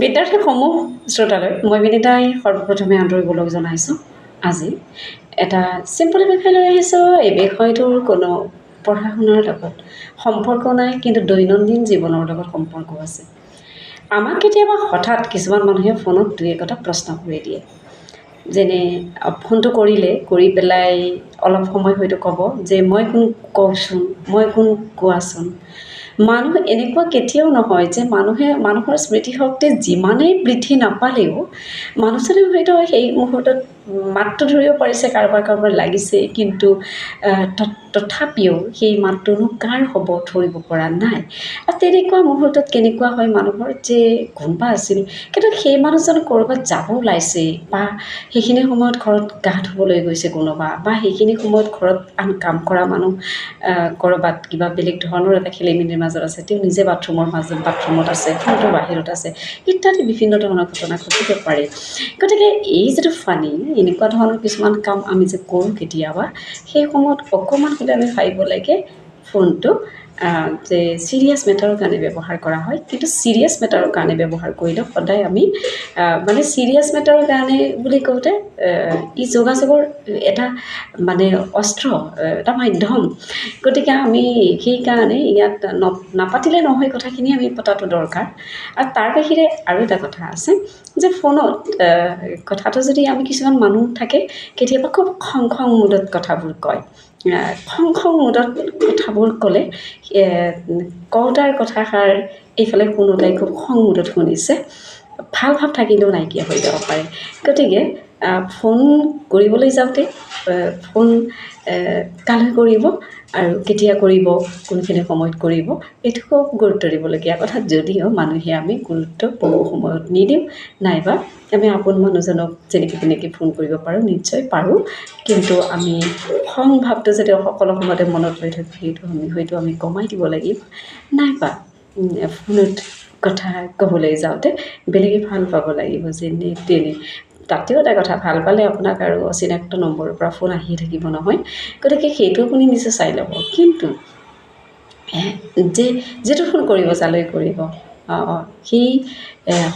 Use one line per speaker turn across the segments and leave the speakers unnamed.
বিদ্যাৰ্থীসমূহ শ্ৰোতালৈ মই বিনীতাই সৰ্বপ্ৰথমে আন্তৰিক ওলগ জনাইছোঁ। আজি এটা চিম্পল বিষয় লৈ আহিছোঁ। এই বিষয়টোৰ কোনো পঢ়া শুনাৰ লগত সম্পৰ্ক নাই, কিন্তু দৈনন্দিন জীৱনৰ লগত সম্পৰ্ক আছে। আমাক কেতিয়াবা হঠাৎ কিছুমান মানুহে ফোনত দুই একোটা প্ৰশ্ন কৰি দিয়ে, যেনে ফোনটো কৰি পেলাই অলপ সময় হয়তো ক'ব যে মই কোন কওকচোন, মই কোন কোৱাচোন। মানুহ এনেকুৱা কেতিয়াও নহয় যে মানুহৰ স্মৃতিশক্তি যিমানেই বৃদ্ধি নাপালেও মানুহজনে হয়তো সেই মুহূৰ্তত মাতটো ধৰিব পাৰিছে, কাৰোবাৰ লাগিছে, কিন্তু তথাপিও সেই মাতটোনো কাৰ হ'ব ধৰিব পৰা নাই। আৰু তেনেকুৱা মুহূৰ্তত কেনেকুৱা হয় মানুহৰ যে কোনোবা আছিল, কিন্তু সেই মানুহজন ক'ৰবাত যাব ওলাইছে, বা সেইখিনি সময়ত ঘৰত গা ধুবলৈ গৈছে কোনোবা, বা সেইখিনি সময়ত ঘৰত আন কাম কৰা মানুহ ক'ৰবাত কিবা বেলেগ ধৰণৰ এটা খেলিমেলিৰ মাজত আছে, তেওঁ নিজে বাথৰুমত আছে, ফোনটো বাহিৰত আছে, ইত্যাদি বিভিন্ন ধৰণৰ ঘটনা ঘটিব পাৰে। গতিকে এই যিটো ফানি, এনেকুৱা ধৰণৰ কিছুমান কাম আমি যে কৰোঁ কেতিয়াবা, সেই সময়ত অকণমান হ'লে আমি ভাবিব লাগে ফোনটো যে ছিৰিয়াছ মেটাৰৰ কাৰণে ব্যৱহাৰ কৰা হয়। কিন্তু ছিৰিয়াছ মেটাৰৰ কাৰণে ব্যৱহাৰ কৰিলে সদায় আমি মানে ছিৰিয়াছ মেটাৰৰ কাৰণে বুলি কওঁতে ই যোগাযোগৰ এটা মানে অস্ত্ৰ, এটা মাধ্যম। গতিকে আমি সেইকাৰণে ইয়াত নাপাতিলে নহয়, কথাখিনি আমি পতাটো দৰকাৰ। আৰু তাৰ বাহিৰে আৰু এটা কথা আছে যে ফোনত কথাটো যদি আমি কিছুমান মানুহ থাকে কেতিয়াবা খুব খং মুডত কথাবোৰ কয়। খং মুডত কথাবোৰ ক'লে কওঁতাৰ কথাষাৰ এইফালে শুনোতাই খুব খং মুডত শুনিছে, ভাল ভাৱ থাকিলেও নাইকিয়া হৈ যাব পাৰে। গতিকে ফোন কৰিবলৈ যাওঁতে ফোন কালৈ কৰিব আৰু কেতিয়া কৰিব, কোনখিনি সময়ত কৰিব, এইটো খুব গুৰুত্ব দিবলগীয়া কথা। যদিও মানুহে আমি গুৰুত্ব বহু সময়ত নিদিওঁ, নাইবা আমি আপোন মানুহজনক যেনেকৈ তেনেকৈ ফোন কৰিব পাৰোঁ, নিশ্চয় পাৰোঁ, কিন্তু আমি খং ভাৱটো যাতে সকলো সময়তে মনত লৈ থাকোঁ, সেইটো হয়তো আমি কমাই দিব লাগিব। নাইবা ফোনত কথা ক'বলৈ যাওঁতে বেলেগে ভাল পাব লাগিব যেনে তেনে। তাতেও এটা কথা, ভাল পালে আপোনাক আৰু অচিনাক্ত নম্বৰৰ পৰা ফোন আহিয়ে থাকিব নহয়। গতিকে সেইটো আপুনি নিজে চাই ল'ব। কিন্তু যিটো ফোন কৰিব, যালৈ কৰিব, সেই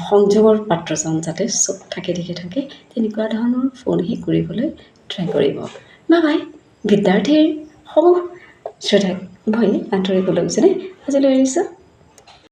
সংযোগৰ পাত্ৰজন যাতে চব থাকে তেনেকুৱা ধৰণৰ ফোনহে কৰিবলৈ ট্ৰাই কৰিব। বাই বিদ্যাৰ্থীৰ সমূহ শ্ৰোতাক মই আন্তৰিক ওলগ জনাই আজিলৈ এৰিছোঁ।